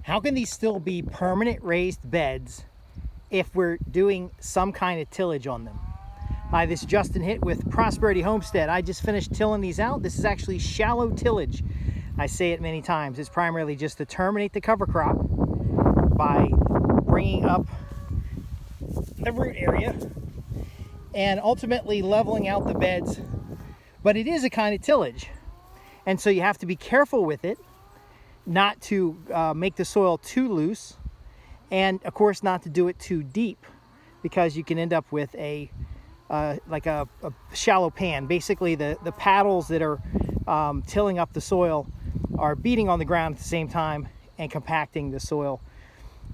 How can these still be permanent raised beds if we're doing some kind of tillage on them? Hi, this is Justin Hitt with Prosperity Homestead. I just finished tilling these out. This is actually shallow tillage. I say it many times. It's primarily just to terminate the cover crop by bringing up the root area and ultimately leveling out the beds. But it is a kind of tillage. And so you have to be careful with it, not to make the soil too loose, and of course not to do it too deep, because you can end up with like a shallow pan. Basically the paddles that are tilling up the soil are beating on the ground at the same time and compacting the soil.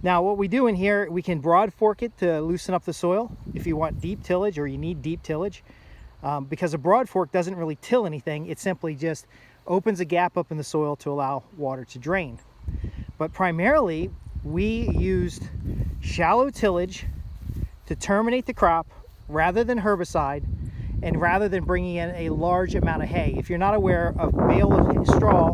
Now what we do in here, we can broad fork it to loosen up the soil if you want deep tillage or you need deep tillage, because a broad fork doesn't really till anything. It simply just opens a gap up in the soil to allow water to drain. But primarily we used shallow tillage to terminate the crop rather than herbicide, and rather than bringing in a large amount of hay. If you're not aware, a bale of straw,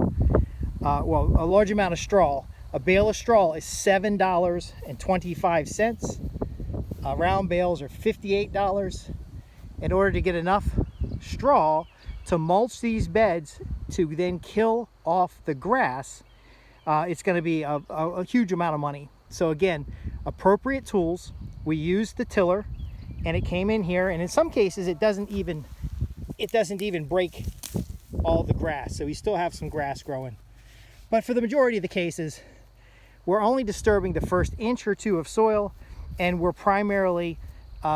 well, a large amount of straw, a bale of straw is $7.25. Round bales are $58. In order to get enough straw to mulch these beds to then kill off the grass, it's going to be a huge amount of money. So again, appropriate tools. We used the tiller, and it came in here, and in some cases it doesn't even break all the grass, so we still have some grass growing. But for the majority of the cases, we're only disturbing the first inch or two of soil, and we're primarily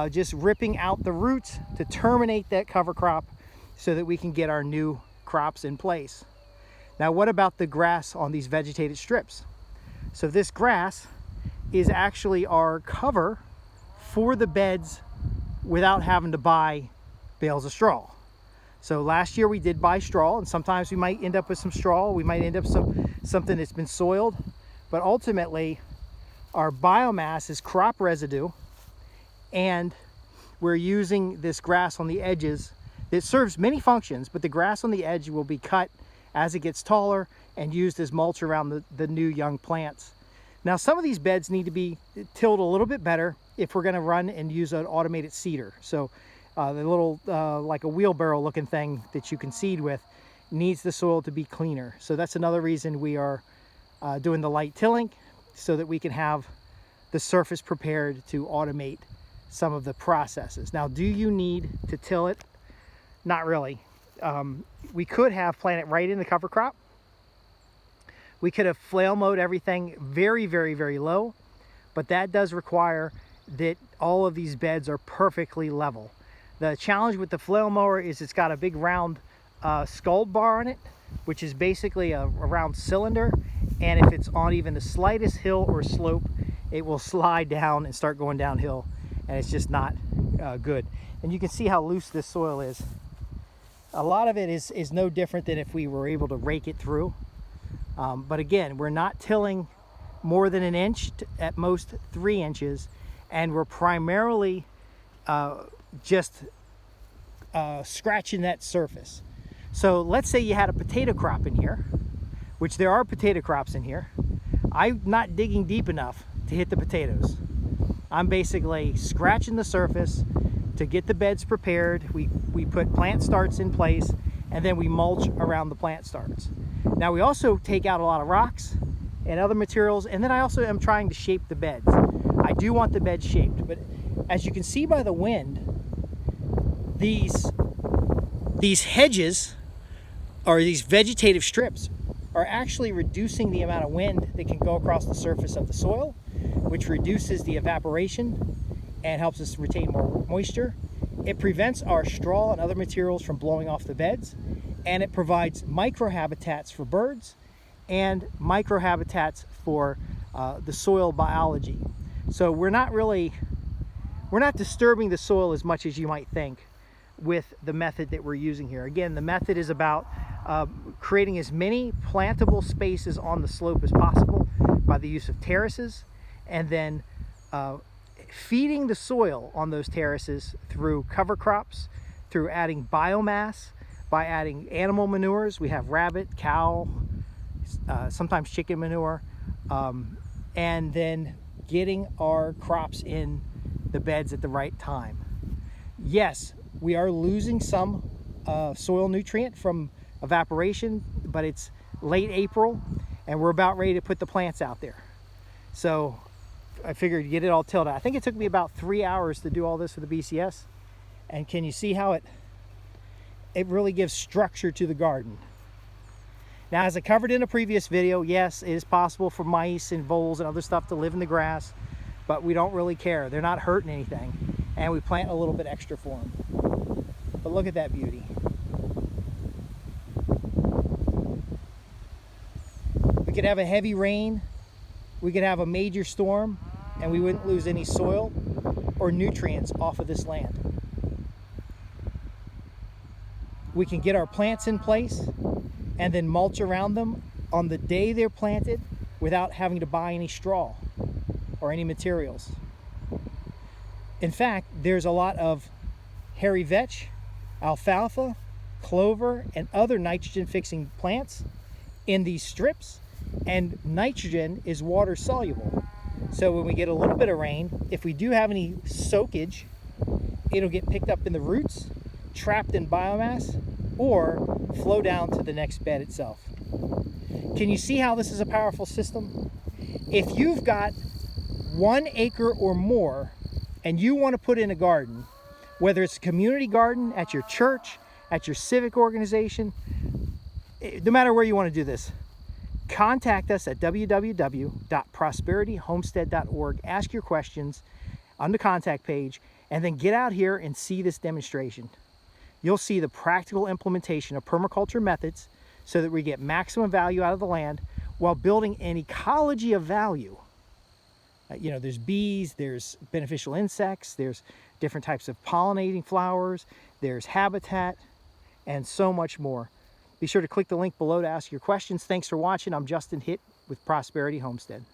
just ripping out the roots to terminate that cover crop so that we can get our new crops in place. Now, what about the grass on these vegetated strips? So this grass is actually our cover for the beds without having to buy bales of straw. So last year we did buy straw, and sometimes we might end up with some straw, we might end up something that's been soiled, but ultimately our biomass is crop residue, and we're using this grass on the edges. It serves many functions, but the grass on the edge will be cut as it gets taller and used as mulch around the new young plants. Now, some of these beds need to be tilled a little bit better if we're going to run and use an automated seeder. So the little like a wheelbarrow looking thing that you can seed with needs the soil to be cleaner. So that's another reason we are doing the light tilling, so that we can have the surface prepared to automate some of the processes. Now, do you need to till it? Not really. We could have planted right in the cover crop. We could have flail mowed everything very, very, very low, but that does require that all of these beds are perfectly level. The challenge with the flail mower is it's got a big round scald bar on it, which is basically a round cylinder, and if it's on even the slightest hill or slope, it will slide down and start going downhill, and it's just not good. And you can see how loose this soil is. A lot of it is no different than if we were able to rake it through. But again, we're not tilling more than an inch, at most 3 inches, and we're primarily just scratching that surface. So let's say you had a potato crop in here, which there are potato crops in here. I'm not digging deep enough to hit the potatoes. I'm basically scratching the surface to get the beds prepared. We put plant starts in place, and then we mulch around the plant starts. Now we also take out a lot of rocks and other materials, and then I also am trying to shape the beds. I do want the bed shaped, but as you can see by the wind, these hedges, or these vegetative strips, are actually reducing the amount of wind that can go across the surface of the soil, which reduces the evaporation and helps us retain more moisture. It prevents our straw and other materials from blowing off the beds, and it provides microhabitats for birds and microhabitats for the soil biology. So we're not disturbing the soil as much as you might think with the method that we're using here. Again, the method is about creating as many plantable spaces on the slope as possible by the use of terraces, and then feeding the soil on those terraces through cover crops, through adding biomass, by adding animal manures. We have rabbit, cow, sometimes chicken manure, and then getting our crops in the beds at the right time. Yes, we are losing some soil nutrient from evaporation, but it's late April and we're about ready to put the plants out there. So I figured get it all tilled out. I think it took me about 3 hours to do all this with the BCS. And can you see how it really gives structure to the garden? Now, as I covered in a previous video, yes, it is possible for mice and voles and other stuff to live in the grass, but we don't really care. They're not hurting anything, and we plant a little bit extra for them. But look at that beauty. We could have a heavy rain, we could have a major storm, and we wouldn't lose any soil or nutrients off of this land. We can get our plants in place and then mulch around them on the day they're planted without having to buy any straw or any materials. In fact, there's a lot of hairy vetch, alfalfa, clover, and other nitrogen fixing plants in these strips, and nitrogen is water soluble. So when we get a little bit of rain, if we do have any soakage, it'll get picked up in the roots, trapped in biomass, or flow down to the next bed itself. Can you see how this is a powerful system? If you've got 1 acre or more and you want to put in a garden, whether it's a community garden at your church, at your civic organization, no matter where you want to do this, contact us at www.prosperityhomestead.org. Ask your questions on the contact page, and then get out here and see this demonstration. You'll see the practical implementation of permaculture methods so that we get maximum value out of the land while building an ecology of value. You know, there's bees, there's beneficial insects, there's different types of pollinating flowers, there's habitat, and so much more. Be sure to click the link below to ask your questions. Thanks for watching. I'm Justin Hitt with Prosperity Homestead.